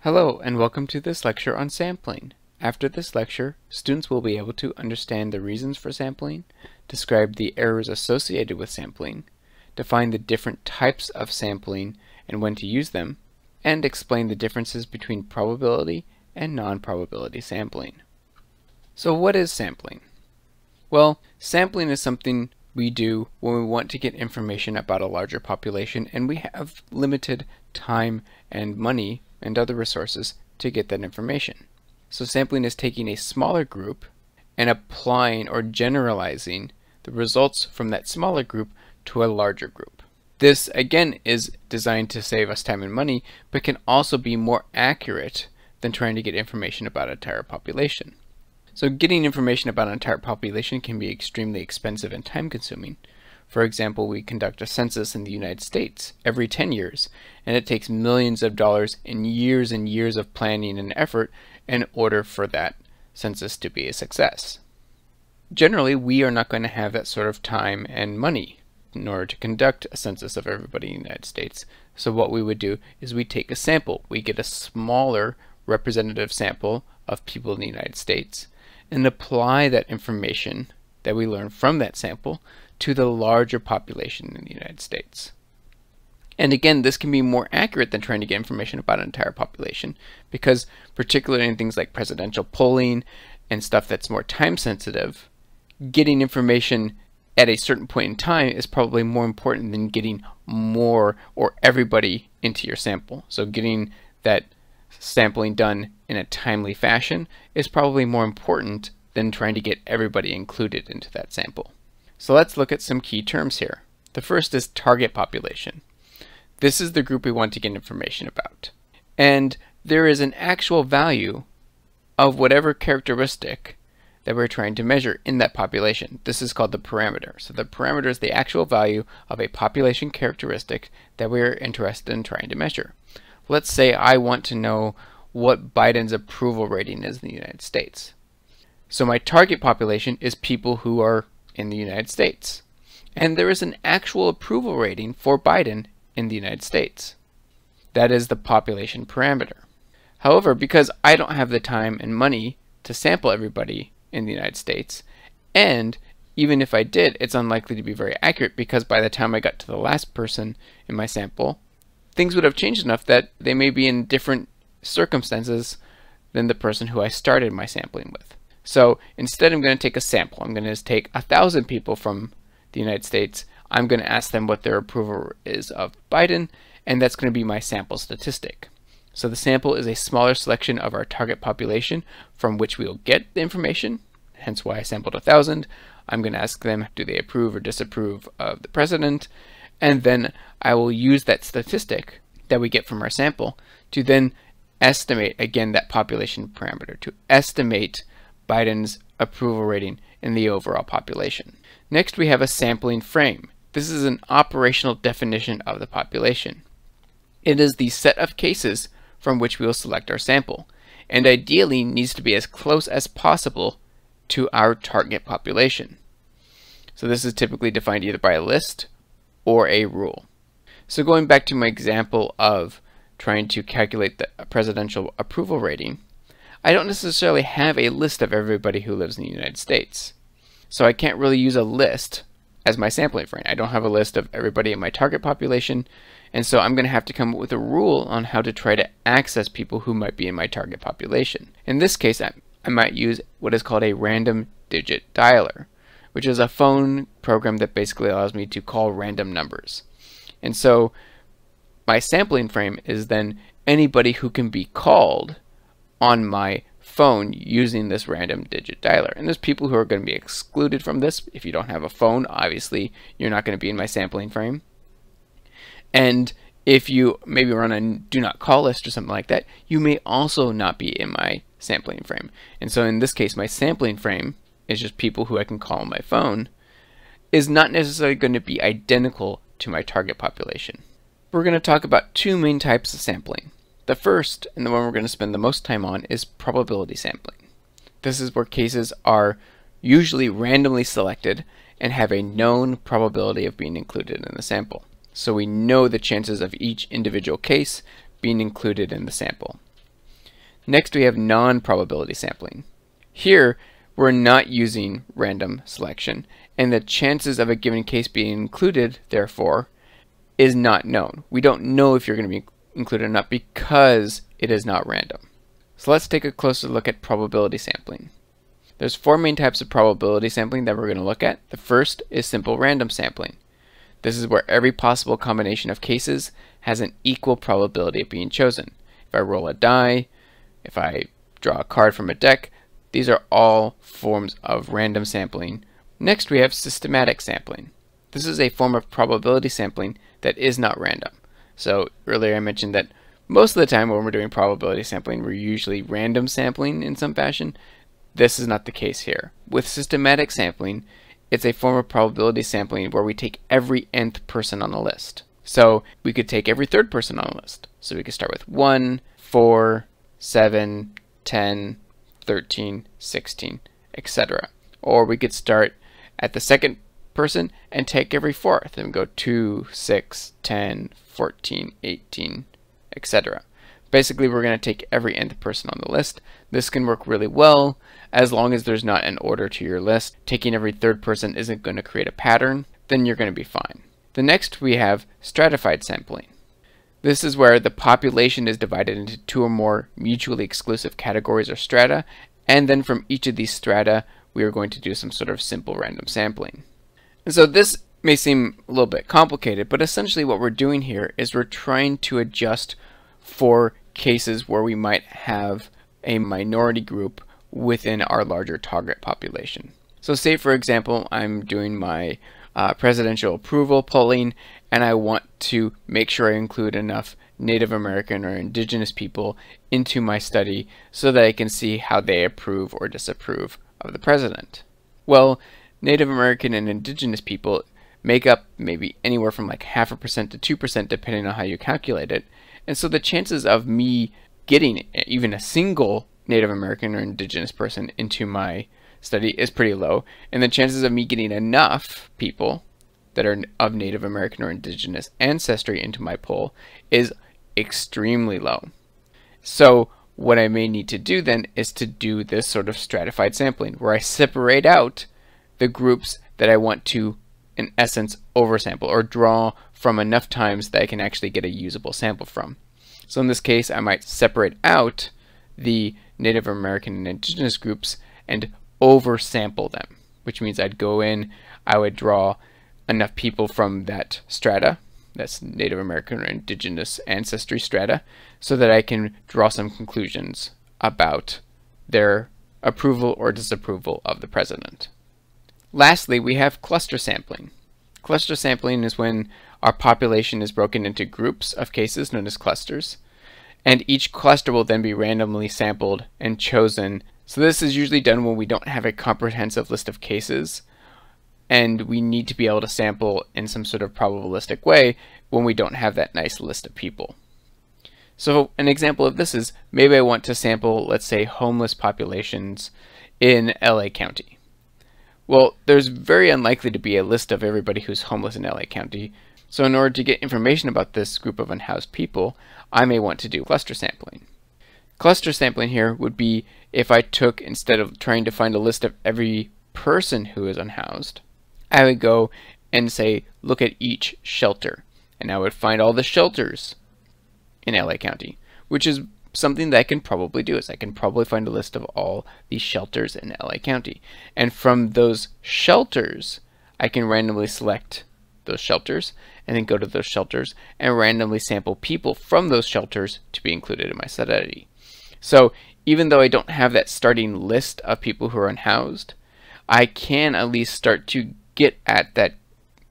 Hello and welcome to this lecture on sampling. After this lecture, students will be able to understand the reasons for sampling, describe the errors associated with sampling, define the different types of sampling and when to use them, and explain the differences between probability and non-probability sampling. So what is sampling? Well, sampling is something we do when we want to get information about a larger population and we have limited time and money and other resources to get that information. So sampling is taking a smaller group and applying or generalizing the results from that smaller group to a larger group. This again is designed to save us time and money, but can also be more accurate than trying to get information about an entire population. So getting information about an entire population can be extremely expensive and time consuming. For example, we conduct a census in the United States every 10 years, and it takes millions of dollars and years of planning and effort in order for that census to be a success. Generally, we are not going to have that sort of time and money in order to conduct a census of everybody in the United States. So what we would do is we take a sample. We get a smaller representative sample of people in the United States and apply that information that we learn from that sample to the larger population in the United States. And again, this can be more accurate than trying to get information about an entire population because particularly in things like presidential polling and stuff that's more time sensitive, getting information at a certain point in time is probably more important than getting more or everybody into your sample. So getting that sampling done in a timely fashion is probably more important than trying to get everybody included into that sample. So let's look at some key terms here. The first is target population. This is the group we want to get information about. And there is an actual value of whatever characteristic that we're trying to measure in that population. This is called the parameter. So the parameter is the actual value of a population characteristic that we're interested in trying to measure. Let's say I want to know what Biden's approval rating is in the United States. So my target population is people who are in the United States. And there is an actual approval rating for Biden in the United States. That is the population parameter. However, because I don't have the time and money to sample everybody in the United States, and even if I did, it's unlikely to be very accurate because by the time I got to the last person in my sample, things would have changed enough that they may be in different circumstances than the person who I started my sampling with. So instead I'm going to take a sample. I'm going to take 1,000 people from the United States. I'm going to ask them what their approval is of Biden, and that's going to be my sample statistic. So the sample is a smaller selection of our target population from which we will get the information, hence why I sampled 1,000. I'm going to ask them, do they approve or disapprove of the president? And then I will use that statistic that we get from our sample to then estimate, again, that population parameter, to estimate Biden's approval rating in the overall population. Next, we have a sampling frame. This is an operational definition of the population. It is the set of cases from which we will select our sample, and ideally needs to be as close as possible to our target population. So this is typically defined either by a list or a rule. So going back to my example of trying to calculate the presidential approval rating, I don't necessarily have a list of everybody who lives in the United States. So I can't really use a list as my sampling frame. I don't have a list of everybody in my target population, and so I'm going to have to come up with a rule on how to try to access people who might be in my target population. In this case, I might use what is called a random digit dialer, which is a phone program that basically allows me to call random numbers. And so my sampling frame is then anybody who can be called on my phone using this random digit dialer. And there's people who are going to be excluded from this. If you don't have a phone, obviously you're not going to be in my sampling frame. And if you maybe run a do not call list or something like that, you may also not be in my sampling frame. And so in this case, my sampling frame is just people who I can call on my phone, is not necessarily going to be identical to my target population. We're going to talk about two main types of sampling. The first, and the one we're going to spend the most time on, is probability sampling. This is where cases are usually randomly selected and have a known probability of being included in the sample. So we know the chances of each individual case being included in the sample. Next, we have non-probability sampling. Here, we're not using random selection, and the chances of a given case being included, therefore, is not known. We don't know if you're going to be included or not because it is not random. So let's take a closer look at probability sampling. There's four main types of probability sampling that we're going to look at. The first is simple random sampling. This is where every possible combination of cases has an equal probability of being chosen. If I roll a die, if I draw a card from a deck, these are all forms of random sampling. Next, we have systematic sampling. This is a form of probability sampling that is not random. So earlier I mentioned that most of the time when we're doing probability sampling, we're usually random sampling in some fashion. This is not the case here. With systematic sampling, it's a form of probability sampling where we take every nth person on the list. So we could take every third person on the list. So we could start with 1, 4, 7, 10, 13, 16, etc. Or we could start at the second person and take every fourth and go 2, 6, 10, 14, 18, etc. Basically, we're going to take every nth person on the list. This can work really well as long as there's not an order to your list. Taking every third person isn't going to create a pattern, then you're going to be fine. The next we have stratified sampling. This is where the population is divided into two or more mutually exclusive categories or strata, and then from each of these strata we are going to do some sort of simple random sampling. And so this may seem a little bit complicated, but essentially what we're doing here is we're trying to adjust for cases where we might have a minority group within our larger target population. So say for example I'm doing my presidential approval polling and I want to make sure I include enough Native American or indigenous people into my study so that I can see how they approve or disapprove of the president. Well, Native American and indigenous people make up maybe anywhere from like 0.5% to 2% depending on how you calculate it. And so the chances of me getting even a single Native American or indigenous person into my study is pretty low. And the chances of me getting enough people that are of Native American or indigenous ancestry into my poll is extremely low. So what I may need to do then is to do this sort of stratified sampling where I separate out the groups that I want to, in essence, oversample or draw from enough times that I can actually get a usable sample from. So in this case, I might separate out the Native American and indigenous groups and oversample them, which means I'd go in, I would draw enough people from that strata, that's Native American or indigenous ancestry strata, so that I can draw some conclusions about their approval or disapproval of the president. Lastly, we have cluster sampling. Cluster sampling is when our population is broken into groups of cases known as clusters, and each cluster will then be randomly sampled and chosen. So this is usually done when we don't have a comprehensive list of cases, and we need to be able to sample in some sort of probabilistic way when we don't have that nice list of people. So an example of this is maybe I want to sample, let's say, homeless populations in LA County. Well, there's very unlikely to be a list of everybody who's homeless in LA County, so in order to get information about this group of unhoused people, I may want to do cluster sampling. Cluster sampling here would be if I took, instead of trying to find a list of every person who is unhoused, I would go and say, look at each shelter, and I would find all the shelters in LA County, which is something that I can probably do. Is I can probably find a list of all the shelters in LA County, and from those shelters I can randomly select those shelters and then go to those shelters and randomly sample people from those shelters to be included in my study. So even though I don't have that starting list of people who are unhoused, I can at least start to get at that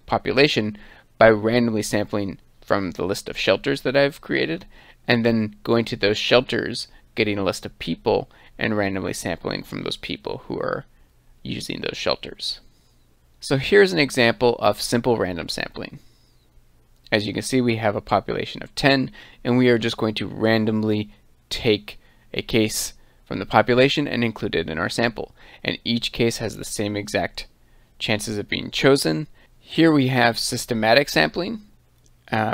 population by randomly sampling from the list of shelters that I've created, and then going to those shelters, getting a list of people, and randomly sampling from those people who are using those shelters. So here's an example of simple random sampling. As you can see, we have a population of 10, and we are just going to randomly take a case from the population and include it in our sample. And each case has the same exact chances of being chosen. Here we have systematic sampling.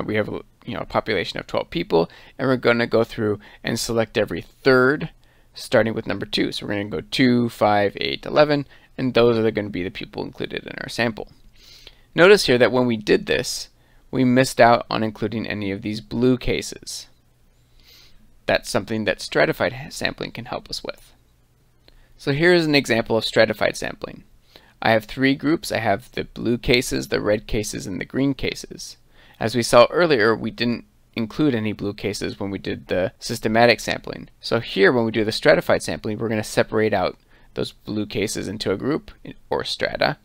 We have a population of 12 people, and we're going to go through and select every third, starting with number 2. So we're going to go 2, 5, 8, 11, and those are going to be the people included in our sample. Notice here that when we did this, we missed out on including any of these blue cases. That's something that stratified sampling can help us with. So here's an example of stratified sampling. I have 3 groups. I have the blue cases, the red cases, and the green cases. As we saw earlier, we didn't include any blue cases when we did the systematic sampling. So here, when we do the stratified sampling, we're going to separate out those blue cases into a group, or strata,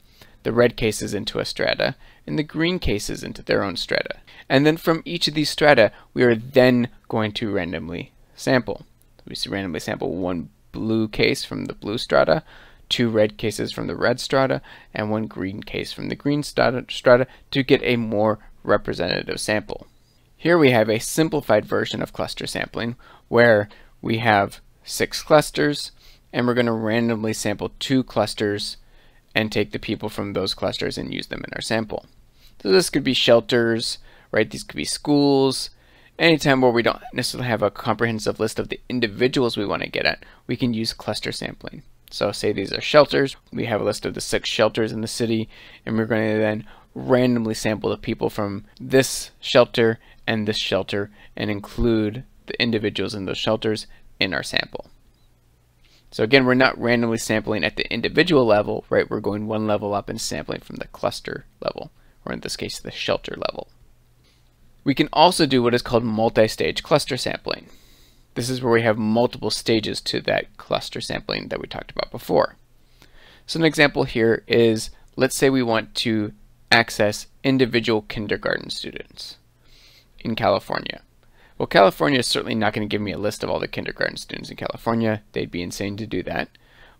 the red cases into a strata, and the green cases into their own strata. And then from each of these strata, we are then going to randomly sample. We randomly sample 1 blue case from the blue strata, 2 red cases from the red strata, and 1 green case from the green strata to get a more representative sample. Here we have a simplified version of cluster sampling where we have 6 clusters, and we're going to randomly sample 2 clusters and take the people from those clusters and use them in our sample. So this could be shelters, right? These could be schools. Anytime where we don't necessarily have a comprehensive list of the individuals we want to get at, we can use cluster sampling. So say these are shelters. We have a list of the 6 shelters in the city, and we're going to then randomly sample the people from this shelter and this shelter and include the individuals in those shelters in our sample. So again, we're not randomly sampling at the individual level, right? We're going 1 level up and sampling from the cluster level, or in this case, the shelter level. We can also do what is called multi-stage cluster sampling. This is where we have multiple stages to that cluster sampling that we talked about before. So an example here is, let's say we want to access individual kindergarten students in California. Well, California is certainly not going to give me a list of all the kindergarten students in California. They'd be insane to do that.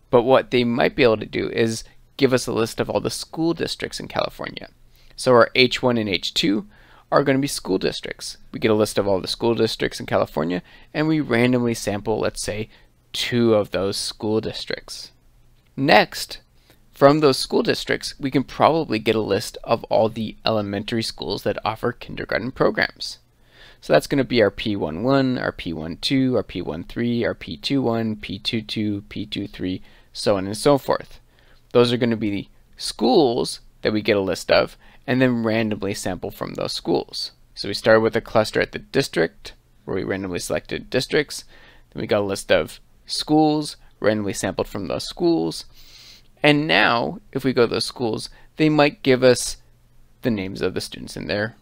But what they might be able to do is give us a list of all the school districts in California. So our H1 and H2 are going to be school districts. We get a list of all the school districts in California, and we randomly sample, let's say, 2 of those school districts. Next, from those school districts, we can probably get a list of all the elementary schools that offer kindergarten programs. So that's going to be our P11, our P12, our P13, our P21, P22, P23, so on and so forth. Those are going to be the schools that we get a list of, and then randomly sample from those schools. So we started with a cluster at the district, where we randomly selected districts. Then we got a list of schools, randomly sampled from those schools. And now, if we go to those schools, they might give us the names of the students in their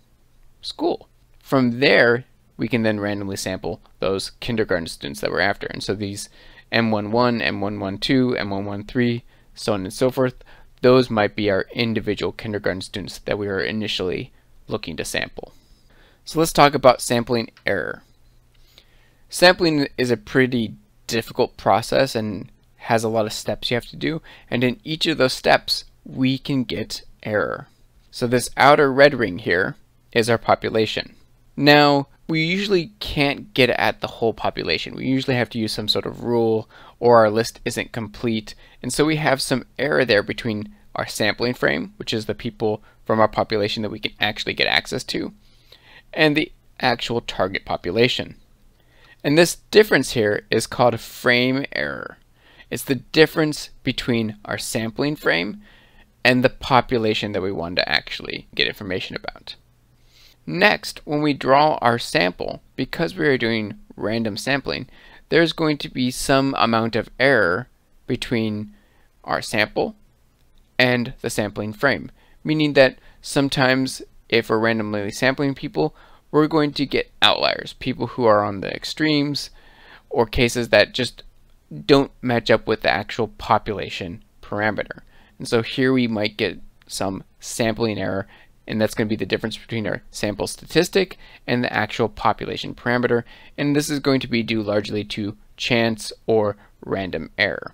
school. From there, we can then randomly sample those kindergarten students that we're after. And so these M11, M112, M113, so on and so forth, those might be our individual kindergarten students that we are initially looking to sample. So let's talk about sampling error. Sampling is a pretty difficult process and has a lot of steps you have to do, and in each of those steps we can get error. So this outer red ring here is our population. Now, we usually can't get at the whole population. We usually have to use some sort of rule, or our list isn't complete, and so we have some error there between our sampling frame, which is the people from our population that we can actually get access to, and the actual target population. And this difference here is called frame error. It's the difference between our sampling frame and the population that we want to actually get information about. Next, when we draw our sample, because we are doing random sampling, there's going to be some amount of error between our sample and the sampling frame, meaning that sometimes if we're randomly sampling people, we're going to get outliers, people who are on the extremes, or cases that just don't match up with the actual population parameter. And so here we might get some sampling error, and that's going to be the difference between our sample statistic and the actual population parameter, and this is going to be due largely to chance or random error.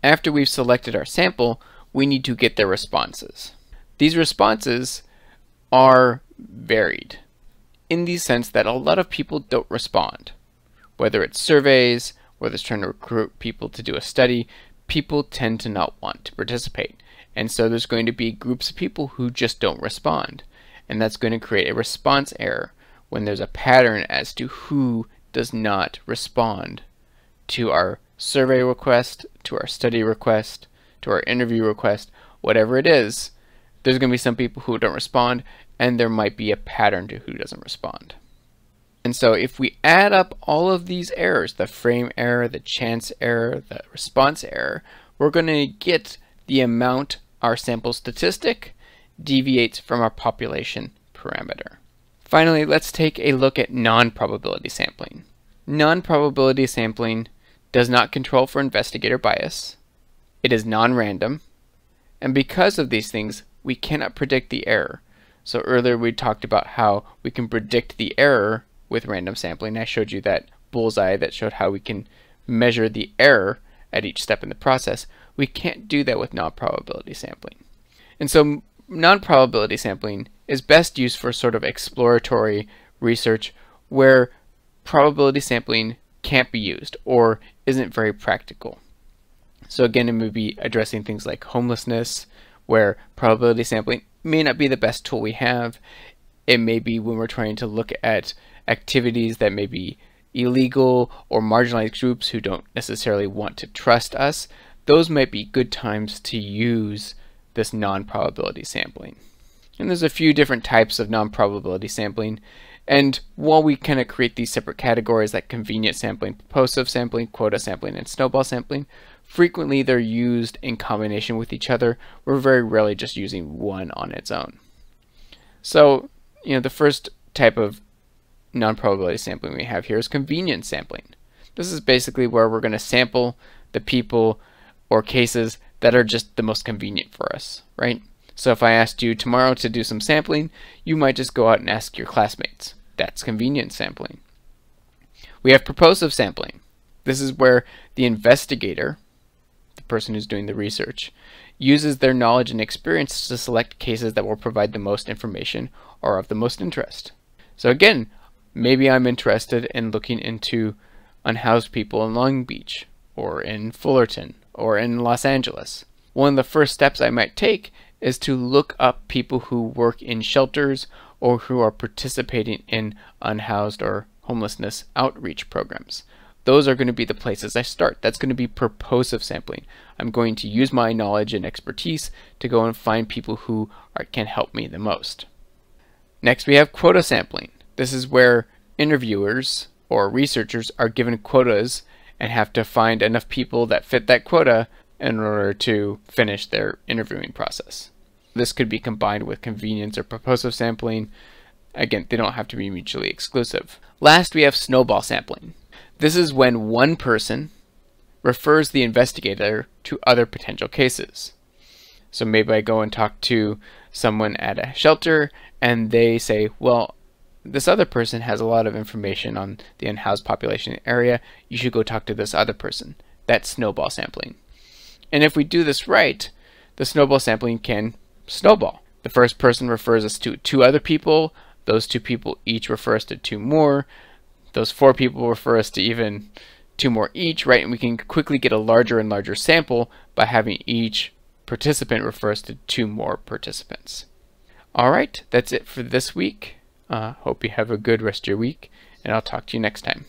After we've selected our sample, we need to get their responses. These responses are varied in the sense that a lot of people don't respond. Whether it's surveys, whether it's trying to recruit people to do a study, people tend to not want to participate. And so there's going to be groups of people who just don't respond. And that's going to create a response error, when there's a pattern as to who does not respond to our survey request, to our study request, to our interview request, whatever it is, there's going to be some people who don't respond, and there might be a pattern to who doesn't respond. And so if we add up all of these errors, the frame error, the chance error, the response error, we're going to get the amount our sample statistic deviates from our population parameter. Finally, let's take a look at non-probability sampling. Non-probability sampling does not control for investigator bias. It is non-random. And because of these things, we cannot predict the error. So earlier we talked about how we can predict the error with random sampling. I showed you that bullseye that showed how we can measure the error at each step in the process. We can't do that with non-probability sampling. And so non-probability sampling is best used for sort of exploratory research where probability sampling can't be used or isn't very practical. So again, it may be addressing things like homelessness, where probability sampling may not be the best tool we have. It may be when we're trying to look at activities that may be illegal or marginalized groups who don't necessarily want to trust us. Those might be good times to use this non-probability sampling. And there's a few different types of non-probability sampling. And while we kind of create these separate categories like convenient sampling, purposive sampling, quota sampling, and snowball sampling, frequently they're used in combination with each other. We're very rarely just using one on its own. So, the first type of non-probability sampling we have here is convenient sampling. This is basically where we're going to sample the people or cases that are just the most convenient for us, right? So if I asked you tomorrow to do some sampling, you might just go out and ask your classmates. That's convenient sampling. We have purposive sampling. This is where the investigator, the person who's doing the research, uses their knowledge and experience to select cases that will provide the most information or of the most interest. So again, maybe I'm interested in looking into unhoused people in Long Beach or in Fullerton or in Los Angeles. One of the first steps I might take is to look up people who work in shelters or who are participating in unhoused or homelessness outreach programs. Those are going to be the places I start. That's going to be purposive sampling. I'm going to use my knowledge and expertise to go and find people who can help me the most. Next, we have quota sampling. This is where interviewers or researchers are given quotas and have to find enough people that fit that quota in order to finish their interviewing process. This could be combined with convenience or purposive sampling. Again, they don't have to be mutually exclusive. Last, we have snowball sampling. This is when one person refers the investigator to other potential cases. So maybe I go and talk to someone at a shelter and they say, well, this other person has a lot of information on the unhoused population area. You should go talk to this other person. That's snowball sampling. And if we do this right, the snowball sampling can snowball. The first person refers us to 2 other people. Those 2 people each refer us to 2 more. Those 4 people refer us to even 2 more each, right? And we can quickly get a larger and larger sample by having each participant refer us to 2 more participants. All right, that's it for this week. Hope you have a good rest of your week, and I'll talk to you next time.